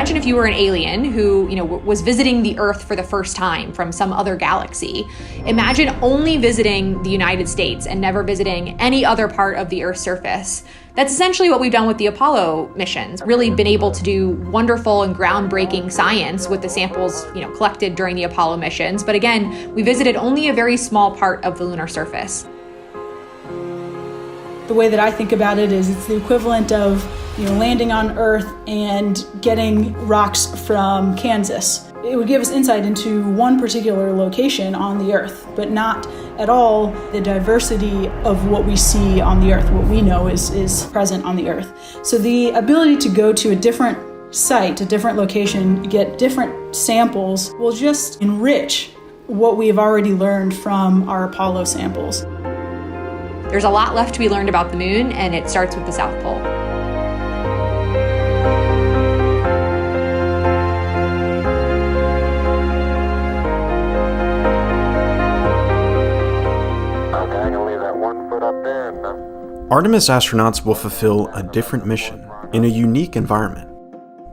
imagine if you were an alien who, was visiting the Earth for the first time from some other galaxy. Imagine only visiting the United States and never visiting any other part of the Earth's surface. That's essentially what we've done with the Apollo missions, really been able to do wonderful and groundbreaking science with the samples, collected during the Apollo missions. But again, we visited only a very small part of the lunar surface. The way that I think about it is it's the equivalent of, landing on Earth and getting rocks from Kansas. It would give us insight into one particular location on the Earth, but not at all the diversity of what we see on the Earth, what we know is present on the Earth. So the ability to go to a different site, a different location, get different samples will just enrich what we have already learned from our Apollo samples. There's a lot left to be learned about the moon, and it starts with the South Pole. Artemis astronauts will fulfill a different mission in a unique environment.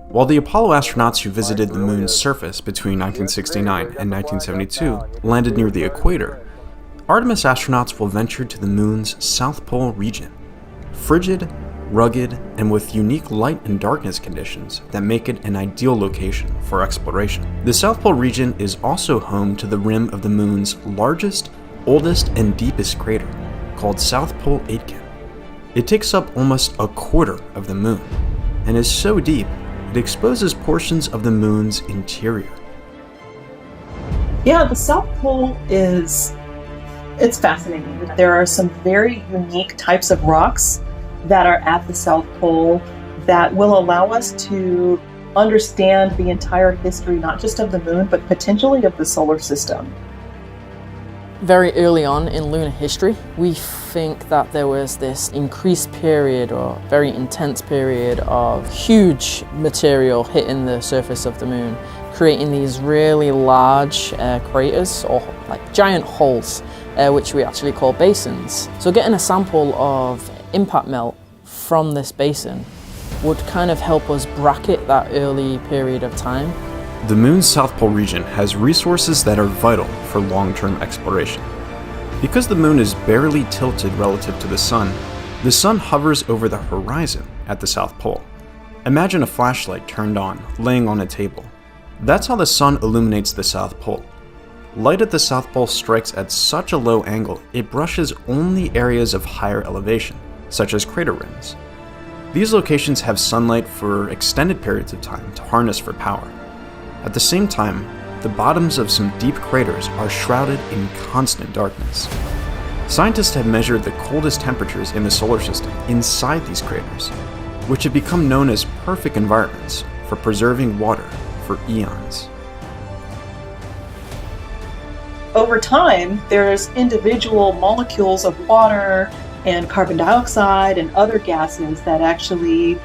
While the Apollo astronauts who visited the moon's surface between 1969 and 1972 landed near the equator, Artemis astronauts will venture to the moon's South Pole region, frigid, rugged, and with unique light and darkness conditions that make it an ideal location for exploration. The South Pole region is also home to the rim of the moon's largest, oldest, and deepest crater, called South Pole Aitken. It takes up almost a quarter of the moon, and is so deep, it exposes portions of the moon's interior. Yeah, the South Pole it's fascinating. There are some very unique types of rocks that are at the South Pole that will allow us to understand the entire history, not just of the moon, but potentially of the solar system. Very early on in lunar history, we think that there was this increased period or very intense period of huge material hitting the surface of the moon, creating these really large craters or like giant holes, which we actually call basins. So getting a sample of impact melt from this basin would kind of help us bracket that early period of time. The moon's South Pole region has resources that are vital for long-term exploration. Because the moon is barely tilted relative to the sun hovers over the horizon at the South Pole. Imagine a flashlight turned on, laying on a table. That's how the sun illuminates the South Pole. Light at the South Pole strikes at such a low angle, it brushes only areas of higher elevation, such as crater rims. These locations have sunlight for extended periods of time to harness for power. At the same time, the bottoms of some deep craters are shrouded in constant darkness. Scientists have measured the coldest temperatures in the solar system inside these craters, which have become known as perfect environments for preserving water for eons. Over time, there's individual molecules of water and carbon dioxide and other gases that actually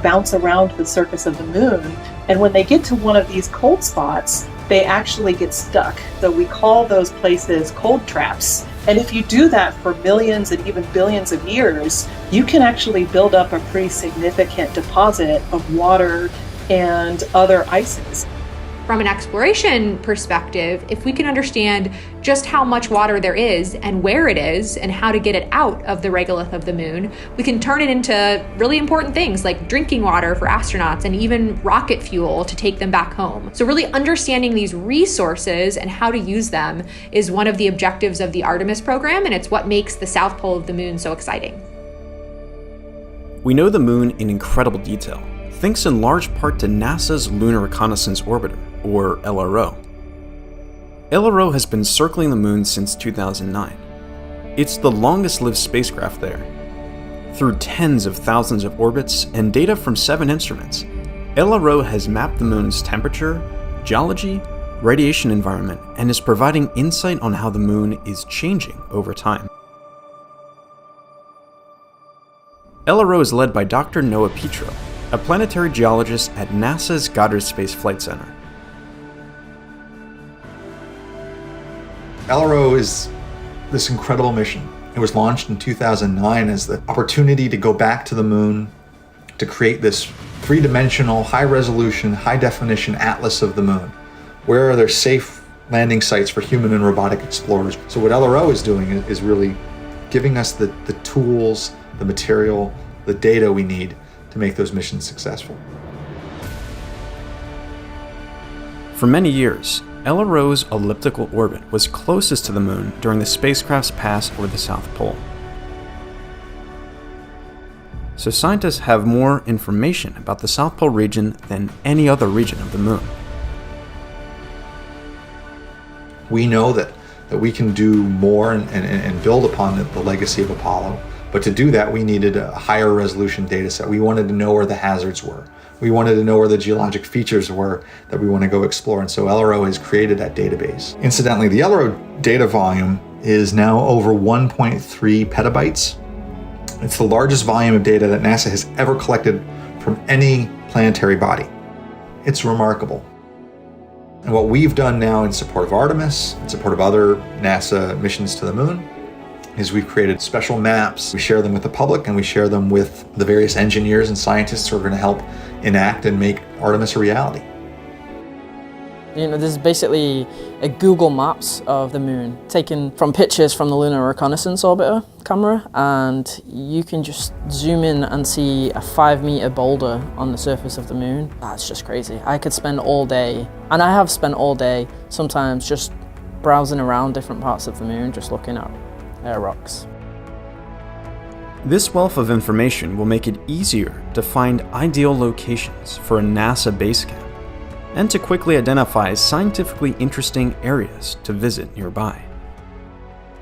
bounce around the surface of the moon. And when they get to one of these cold spots, they actually get stuck. So we call those places cold traps. And if you do that for millions and even billions of years, you can actually build up a pretty significant deposit of water and other ices. From an exploration perspective, if we can understand just how much water there is and where it is and how to get it out of the regolith of the moon, we can turn it into really important things like drinking water for astronauts and even rocket fuel to take them back home. So really understanding these resources and how to use them is one of the objectives of the Artemis program, and it's what makes the South Pole of the moon so exciting. We know the moon in incredible detail, thanks in large part to NASA's Lunar Reconnaissance Orbiter, or LRO. LRO has been circling the moon since 2009. It's the longest-lived spacecraft there. Through tens of thousands of orbits and data from 7 instruments, LRO has mapped the moon's temperature, geology, radiation environment, and is providing insight on how the moon is changing over time. LRO is led by Dr. Noah Petro, a planetary geologist at NASA's Goddard Space Flight Center. LRO is this incredible mission. It was launched in 2009 as the opportunity to go back to the moon, to create this three-dimensional, high-resolution, high-definition atlas of the moon. Where are there safe landing sites for human and robotic explorers? So what LRO is doing is really giving us the tools, the material, the data we need to make those missions successful. For many years, LRO's elliptical orbit was closest to the moon during the spacecraft's pass over the South Pole. So scientists have more information about the South Pole region than any other region of the moon. We know that we can do more and build upon the legacy of Apollo, but to do that we needed a higher resolution data set. We wanted to know where the hazards were. We wanted to know where the geologic features were that we want to go explore, and so LRO has created that database. Incidentally, the LRO data volume is now over 1.3 petabytes. It's the largest volume of data that NASA has ever collected from any planetary body. It's remarkable. And what we've done now in support of Artemis, in support of other NASA missions to the moon, is we've created special maps. We share them with the public and we share them with the various engineers and scientists who are going to help enact and make Artemis a reality. This is basically a Google Maps of the moon, taken from pictures from the Lunar Reconnaissance Orbiter camera, and you can just zoom in and see a 5-meter boulder on the surface of the moon. That's just crazy. I could spend all day, and I have spent all day, sometimes just browsing around different parts of the moon, just looking at air rocks. This wealth of information will make it easier to find ideal locations for a NASA base camp, and to quickly identify scientifically interesting areas to visit nearby.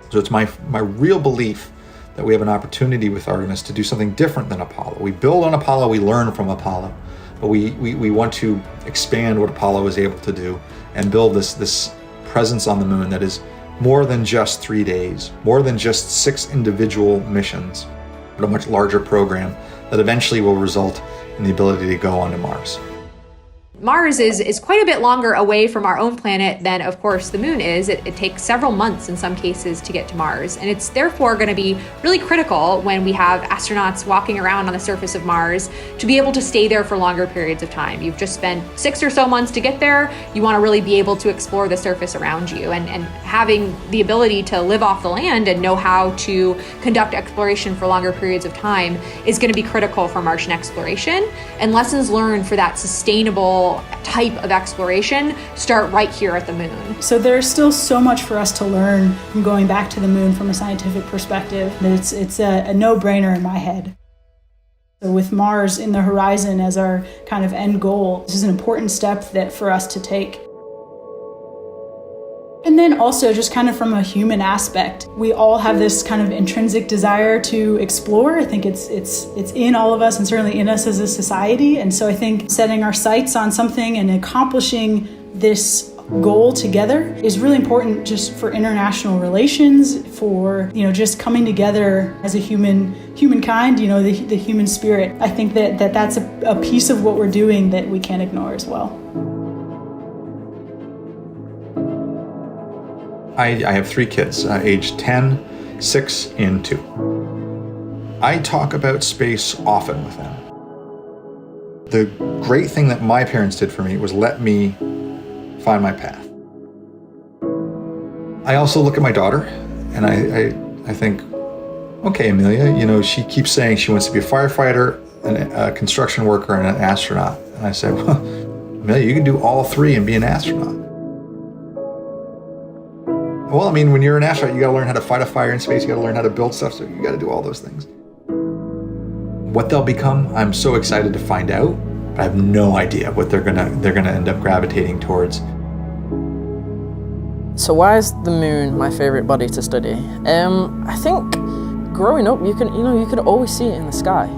So it's my real belief that we have an opportunity with Artemis to do something different than Apollo. We build on Apollo, we learn from Apollo, but we want to expand what Apollo was able to do and build this presence on the moon that is more than just 3 days, more than just 6 individual missions, but a much larger program that eventually will result in the ability to go onto Mars. Mars is quite a bit longer away from our own planet than, of course, the moon is. It takes several months in some cases to get to Mars, and it's therefore going to be really critical when we have astronauts walking around on the surface of Mars to be able to stay there for longer periods of time. You've just spent 6 or so months to get there. You want to really be able to explore the surface around you, and having the ability to live off the land and know how to conduct exploration for longer periods of time is going to be critical for Martian exploration, and lessons learned for that sustainable type of exploration start right here at the moon. So there's still so much for us to learn from going back to the moon from a scientific perspective that it's a no-brainer in my head. So with Mars in the horizon as our kind of end goal, this is an important step for us to take. And then also just kind of from a human aspect, we all have this kind of intrinsic desire to explore. I think it's in all of us and certainly in us as a society. And so I think setting our sights on something and accomplishing this goal together is really important just for international relations, for just coming together as a humankind, the human spirit. I think that's a piece of what we're doing that we can't ignore as well. I have 3 kids, aged 10, 6, and 2. I talk about space often with them. The great thing that my parents did for me was let me find my path. I also look at my daughter and I think, okay, Amelia, she keeps saying she wants to be a firefighter, a construction worker, and an astronaut. And I said, well, Amelia, you can do all 3 and be an astronaut. Well, when you're an astronaut, you got to learn how to fight a fire in space. You got to learn how to build stuff. So you got to do all those things. What they'll become, I'm so excited to find out. But I have no idea what they're gonna end up gravitating towards. So why is the moon my favorite body to study? I think growing up, you could always see it in the sky.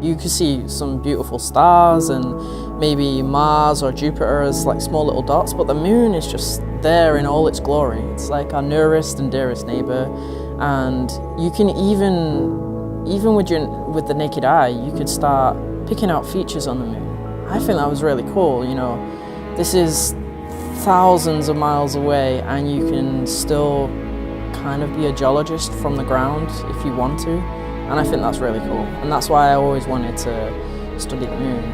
You could see some beautiful stars and maybe Mars or Jupiter as like small little dots, but the moon is just there in all its glory. It's like our nearest and dearest neighbor, and you can even with the naked eye, you could start picking out features on the moon. I think that was really cool. This is thousands of miles away, and you can still kind of be a geologist from the ground if you want to. And I think that's really cool. And that's why I always wanted to study the moon.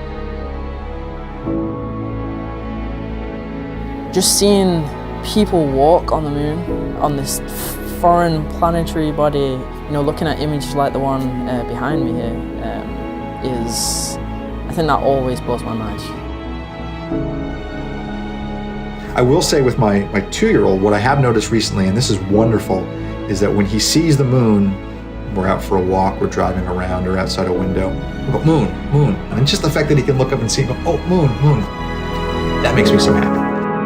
Just seeing people walk on the moon, on this foreign planetary body, looking at images like the one behind me here, I think that always blows my mind. I will say with my 2-year-old, what I have noticed recently, and this is wonderful, is that when he sees the moon, we're out for a walk, we're driving around, or outside a window, we'll go, moon, moon. And just the fact that he can look up and see, oh, moon, moon, that makes me so happy.